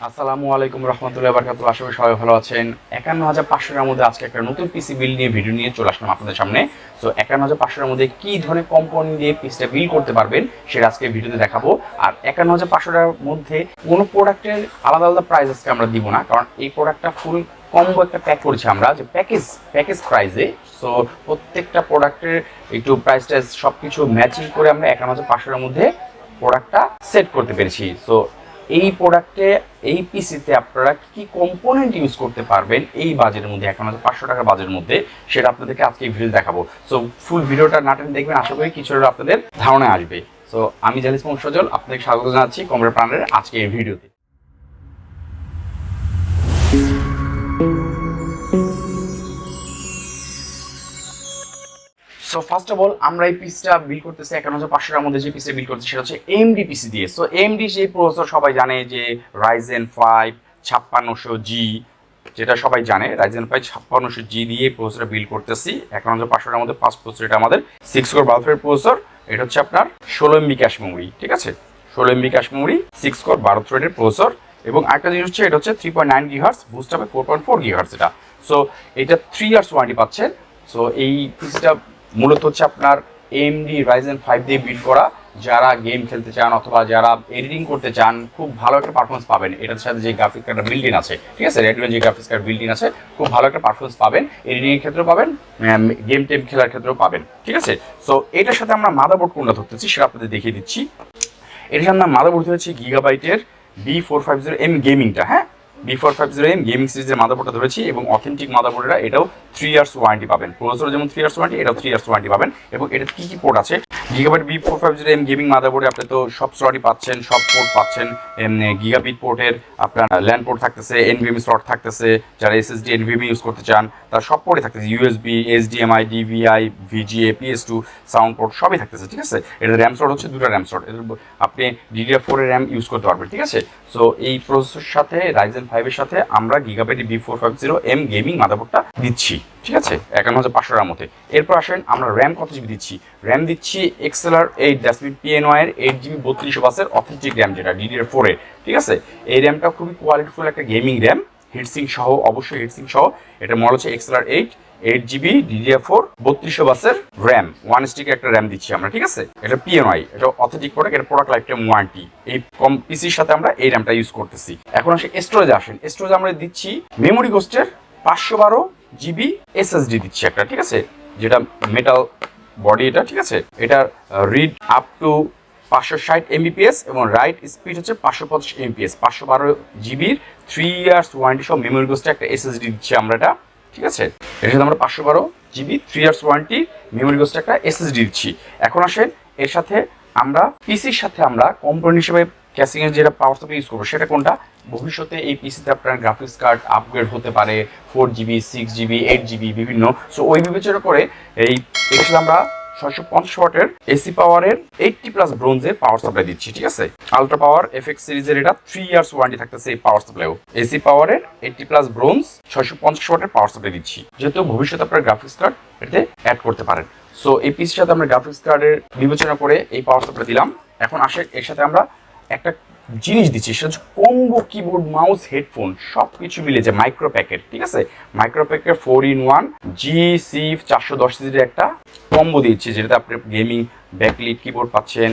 আসসালামু আলাইকুম রহমতুল্লাহি ওয়া বারাকাতুহু। আশা করি সবাই ভালো আছেন। ৫১৫০০ এর মধ্যে আজকে একটা নতুন পিসি বিল্ড নিয়ে ভিডিও নিয়ে চলে আসলাম আপনাদের সামনে। সো ৫১৫০০ এর মধ্যে কি ধরনের কম্পোনেন্ট দিয়ে পিসিটা বিল্ড করতে পারবেন সেটা আজকে ভিডিওতে দেখাবো। আর ৫১৫০০ টাকার মধ্যে কোনো প্রোডাক্টের আলাদা আলাদা প্রাইস আজকে আমরা দিব না, কারণ এই প্রোডাক্টটা ফুল কম্বো একটা প্যাক করেছি আমরা, যে প্যাকেজ প্রাইসে। সো প্রত্যেকটা প্রোডাক্টের একটু প্রাইস টাইস সব কিছু ম্যাচিং করে আমরা ৫১৫০০ এর মধ্যে প্রোডাক্টটা সেট করতে পেরেছি। সো এই প্রোডাক্টে এই পিসিতে আপনারা কি কম্পোনেন্ট ইউজ করতে পারবেন এই বাজেটের মধ্যে, ৫১৫০০ টাকার বাজেটের মধ্যে, সেটা আপনাদেরকে আজকে এই ভিডিও দেখাবো। সো ফুল ভিডিওটা নাটেন দেখবেন, আশা করি কিছু আপনাদের ধারণা আসবে। সো আমি জালিস মোহাম্মদ সজল, আপনাকে স্বাগত জানাচ্ছি কম্পিউটার প্রাণের আজকে এই ভিডিওতে। সো ফার্স্ট অফ অল আমরা এই পিসটা বিল্ড করতেছি ৫১৫০০ টাকার মধ্যে। যে পিসটা বিল্ড করতেছি সেটা হচ্ছে এএমডি পিসি দিয়ে। সো এএমডি যে প্রসেসর সবাই জানে, যে Ryzen 5 5600G, যেটা সবাই জানে Ryzen 5 5600G দিয়ে প্রসেসরটা বিল্ড করতেছি ৫১৫০০ টাকার মধ্যে। ফার্স্ট প্রসেসর এটা আমাদের 6 কোর 12 থ্রেড প্রসেসর। এটা হচ্ছে আপনার 16 MB ক্যাশ মেমোরি, ঠিক আছে, 16 MB ক্যাশ মেমোরি, 6 কোর 12 থ্রেডের প্রসেসর। এবং আরেকটা জিনিস হচ্ছে এটা হচ্ছে 3.9 GHz, বুস্ট হবে 4.4 GHz এটা। সো এটা 3 ইয়ার্স ওয়ারেন্টি পাচ্ছেন। সো এই পিসটা মূলত হচ্ছে আপনার এএমডি Ryzen 5 দিয়ে বিল্ড করা। যারা গেম খেলতে চান অথবা যারা এডিটিং করতে চান, খুব ভালো একটা পারফরমেন্স পাবেন। এটার সাথে যে গ্রাফিক্স কার্ডটা বিল্ড ইন আছে, ঠিক আছে, রেডিও যে গ্রাফিক্স কার্ড বিল্ড ইন আছে, খুব ভালো একটা পারফরমেন্স পাবেন। এডিটিংয়ের ক্ষেত্রেও পাবেন, গেম টেম খেলার ক্ষেত্রেও পাবেন, ঠিক আছে। সো এটার সাথে আমরা মাদারবোর্ড কোনটা ধরতেছি সেটা আপনাদের দেখিয়ে দিচ্ছি। এটার সাথে আমরা মাদারবোর্ড হচ্ছে গিগাবাইটের B450M গেমিংটা, হ্যাঁ, B450M গেমিং সিরিজের মাদারবোর্ডটা ধরেছি। এবং অথেন্টিক মাদারবোর্ডেরা এটাও 3 ইয়ার্স ওয়ারেন্টি পাবেন। প্রসেসর যেমন 3 ইয়ার্স ওয়ারেন্টি, এটাও 3 ইয়ার্স ওয়ারেন্টি পাবেন। এবং এটা কি কি পোর্ট আছে, গিগাবাইট B450M গেমিং মাদারবোর্ডে আপনি তো সব স্লটই পাচ্ছেন, সব পোর্ট পাচ্ছেন। গিগাবিট পোর্টের আপনার ল্যান্ড পোর্ট থাকতেছে, এনভিএমই স্লট থাকতেছে, যারা এসএসডি এনভিএমই ইউজ করতে চান তার সব পোর্টই থাকতেছে, USB, HDMI, DVI, VGA, PS2 sound port সবই থাকতেছে, ঠিক আছে। এটা র্যাম স্লট হচ্ছে 2টা র্যাম স্লট, আপনি DDR4 এর র্যাম ইউজ করতে পারবেন, ঠিক আছে। সো এই প্রসেসরের সাথে Ryzen 5 এর সাথে আমরা গিগাবাইট B450M গেমিং মাদারবোর্ডটা দিচ্ছি, ঠিক আছে, ৫১৫০০ টাকার মধ্যে। এরপর আসেন আমরা র্যাম কত জিবি দিচ্ছি। র্যাম দিচ্ছি XLR8 PNY এর 8GB 3200 বাসের অথেন্টিক র্যাম, যেটা DDR4 এর, ঠিক আছে। এই র্যামটা খুবই কোয়ালিটিফুল একটা গেমিং র্যাম, হিটসিং সহ, অবশ্যই হিটসিং সহ। এটা মডেল হচ্ছে XLR8 8GB DDR4 3200 বাসের র্যাম, 1 স্টিকের একটা র্যাম দিচ্ছি আমরা, ঠিক আছে। এটা PNY, এটা অথেন্টিক প্রোডাক্ট, এটা প্রোডাক্ট লাইফ টাইম ওয়ারেন্টি। এই কম পিসির সাথে আমরা এই র্যামটা ইউজ করতেছি। এখন আসে স্টোরেজে আসেন। স্টোরেজ আমরা দিচ্ছি মেমোরি গোস্টের 512GB SSD দিচ্ছি একটা, ঠিক আছে, যেটা মেটাল বডি এটা, ঠিক আছে। এটার রিড আপ টু 560 MBPS এবং রাইট স্পিড হচ্ছে 525 MBPS। 512GB 3 ইয়ার্স ওয়ারেন্টি সহ মেমোরি গোস্টের একটা SSD দিচ্ছি আমরা এটা, ঠিক আছে। এর সাথে আমরা 512GB 3 ইয়ার্স ওয়ারেন্টি মেমোরি গোস্টের একটা SSD দিচ্ছি। এখন আসেন এর সাথে আমরা পিসির সাথে আমরা কম্পোনেন্ট হিসেবে ক্যাসিংয়ের যেটা পাওয়ার সাপ্লাই ইউজ করবো সেটা কোনটা। ভবিষ্যতে এই পিসিতে আপনার গ্রাফিক্স কার্ড আপগ্রেড হতে পারে 4GB 6GB 8GB বিভিন্ন। সো ওই বিবেচনা করে এর সাথে আমরা 650 ওয়াটের এসি পাওয়ারের 80+ ব্রোঞ্জের পাওয়ার সাপ্লাই দিচ্ছি, ঠিক আছে। আলট্রা পাওয়ার FX সিরিজের এটা 3 ইয়ার্স ওয়ারেন্টি থাকতেছে এই পাওয়ার সাপ্লাইও। এসি পাওয়ারের 80+ ব্রোঞ্জ 650 ওয়াটের পাওয়ার সাপ্লাই দিচ্ছি, যেহেতু ভবিষ্যতে আপনার গ্রাফিক্স কার্ড এতে অ্যাড করতে পারেন। সো এই পিসির সাথে আমরা গ্রাফিক্স কার্ডের বিবেচনা করে এই পাওয়ার সাপ্লাই দিলাম। এখন আসে এর সাথে আমরা একটা জিনিস দিচ্ছি, সেটা হচ্ছে কম্বো কিবোর্ড, মাউস, হেডফোন সব কিছু মিলে যে মাইক্রোপ্যাকের, ঠিক আছে, মাইক্রোপ্যাকের 4-in-1 GC 410 সিরিজের একটা কম্বো দিচ্ছি, যেটাতে আপনি গেমিং ব্যাকলিট কিবোর্ড পাচ্ছেন,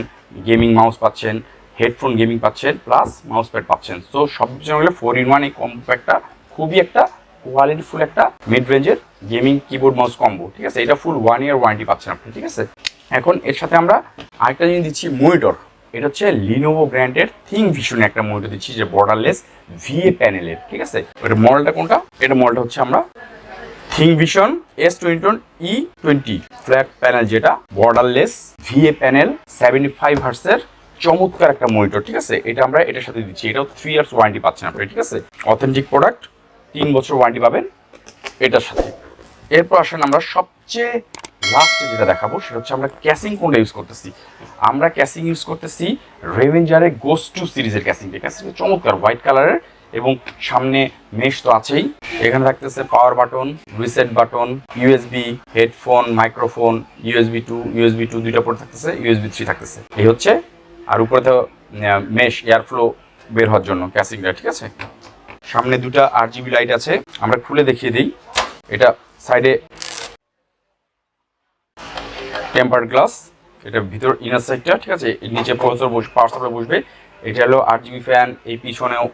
গেমিং মাউস পাচ্ছেন, হেডফোন গেমিং পাচ্ছেন, প্লাস মাউস প্যাড পাচ্ছেন। সো সব কিছু মিলে 4-in-1 এই কম্বো প্যাকটা খুবই একটা কোয়ালিটিফুল একটা মিড রেঞ্জের গেমিং কিবোর্ড মাউস কম্বো, ঠিক আছে। এটা ফুল 1 ইয়ার ওয়ারেন্টি পাচ্ছেন আপনি, ঠিক আছে। এখন এর সাথে আমরা আরেকটা জিনিস দিচ্ছি, মনিটর। এটা হচ্ছে Lenovo ব্র্যান্ডের ThinkVision একটা মনিটর দিচ্ছি, যে বর্ডারলেস VA প্যানেলের, ঠিক আছে। এটা মডেলটা কোনটা, এটা মডেলটা হচ্ছে আমরা ThinkVision S20E20 ফ্ল্যাট প্যানেল, যেটা বর্ডারলেস VA প্যানেল 75 হার্টজের চমৎকার একটা মনিটর, ঠিক আছে। এটা আমরা এটার সাথে দিচ্ছি, এটাও 3 ইয়ার্স ওয়ারেন্টি পাচ্ছেন আপনি, ঠিক আছে। অথেন্টিক প্রোডাক্ট, 3 বছর ওয়ারেন্টি পাবেন এটার সাথে। এরপর আসেন আমরা সবচেয়ে লাস্টে যেটা দেখাবো সেটা হচ্ছে আমরা ক্যাসিং কোনটা ইউজ করতেছি। আমরা ক্যাসিং ইউজ করতেছি রেভেঞ্জারের গোস্ট 2 সিরিজের ক্যাসিংটা। ক্যাসিংটা চমৎকার হোয়াইট কালারের এবং সামনে মেশ তো আছেই। এখানে থাকতেছে power button, reset button, USB, headphone, microphone, USB 2 দুইটা পোর্ট থাকতেছে, USB 3 থাকতেছে, এই হচ্ছে। আর উপরে তো মেশ এয়ারফ্লো বের হওয়ার জন্য ক্যাসিংটা, ঠিক আছে। সামনে দুটা RGB লাইট আছে, আমরা খুলে দেখিয়ে দিই। এটা সাইডে টেম্পারড গ্লাস, এটা ভিতর ইনার সাইডটা, ঠিক আছে। নিচে প্রসেসর পাওয়ার সাপ্লাই বসবে। এটা হলো RGB ফ্যান, এই পিছনেও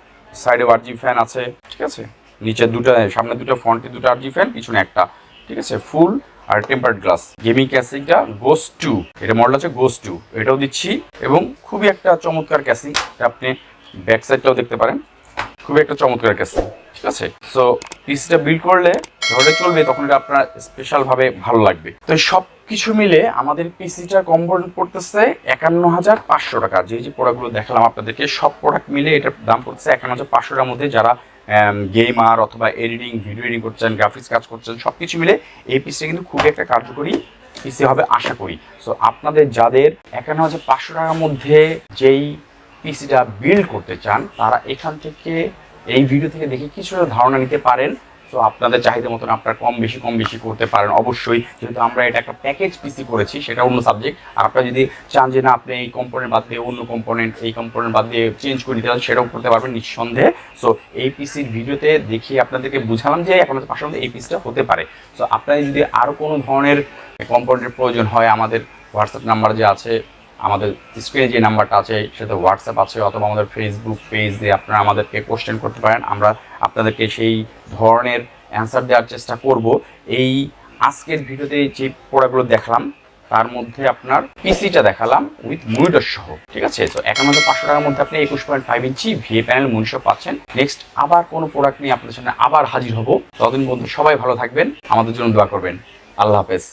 সাইডেও RGB ফ্যান আছে, ঠিক আছে। নিচে দুটো, সামনে দুটো, ফ্রন্টে দুটো RGB ফ্যান, পিছনে একটা, ঠিক আছে। ফুল আর টেম্পারড গ্লাস। গেমিং ক্যাসিংটা গোস্ট 2, এটা মডেল আছে গোস্ট 2, এটাও দিচ্ছি। এবং খুবই একটা চমৎকার ক্যাসিং, আপনি ব্যাক সাইডটাও দেখতে পারেন, খুবই একটা চমৎকার ক্যাসিং, ঠিক আছে। সো পিসিটা বিল্ড করলে ধরে চলবে, তখন এটা আপনার স্পেশালভাবে ভালো লাগবে। তো সব কিছু মিলে আমাদের পিসিটার কম্পোনেন্ট পড়তেছে 51,500 টাকা। যে প্রোডাক্টগুলো দেখালাম আপনাদেরকে, সব প্রোডাক্ট মিলে এটার দাম পড়তেছে 51,500 টাকার মধ্যে। যারা গেমার অথবা এডিটিং, ভিডিও এডিটিং করছেন, গ্রাফিক্স কাজ করছেন, সব কিছু মিলে এই পিসিটা কিন্তু খুবই একটা কার্যকরী পিসি হবে আশা করি। সো আপনাদের যাদের 51,500 টাকার মধ্যে যেই পিসিটা বিল্ড করতে চান, তারা এখান থেকে, এই ভিডিও থেকে দেখে কিছুটা ধারণা নিতে পারেন। সো আপনাদের চাহিদা মতন আপনারা কম বেশি করতে পারেন অবশ্যই, যেহেতু আমরা এটা একটা প্যাকেজ পিসি করেছি, সেটা অন্য সাবজেক্ট। আর আপনারা যদি চান যে না আপনি এই কম্পোনেন্ট বাদ দিয়ে অন্য কম্পোনেন্ট, এই কম্পোনেন্ট বাদ দিয়ে চেঞ্জ করে নিতে পারেন, সেটাও করতে পারবেন নিঃসন্দেহে। সো এই পিসির ভিডিওতে দেখিয়ে আপনাদেরকে বুঝালাম যে 51,500 মধ্যে এই পিসিটা হতে পারে। সো আপনারা যদি আরও কোনো ধরনের কম্পোনেন্টের প্রয়োজন হয়, আমাদের হোয়াটসঅ্যাপ নাম্বার যে আছে, আমাদের স্ক্রিনে যে নাম্বারটা আছে সেটা হোয়াটসঅ্যাপ আছে, অথবা আমাদের ফেসবুক পেজে আপনারা আমাদেরকে কোশ্চেন করতে পারেন। আমরা আপনাদেরকে সেই ধরনের অ্যান্সার দেওয়ার চেষ্টা করব। এই আজকের ভিডিওতে যে প্রোডাক্টগুলো দেখালাম, তার মধ্যে আপনার পিসিটা দেখালাম উইথ মনিটর সহ, ঠিক আছে। তো 51,500 টাকার মধ্যে আপনি 21.5 ইঞ্চি VA প্যানেল মনিটর পাচ্ছেন। নেক্সট আবার কোনো প্রোডাক্ট নিয়ে আপনাদের সামনে আবার হাজির হব। ততদিন বন্ধু সবাই ভালো থাকবেন, আমাদের জন্য দোয়া করবেন। আল্লাহ হাফেজ।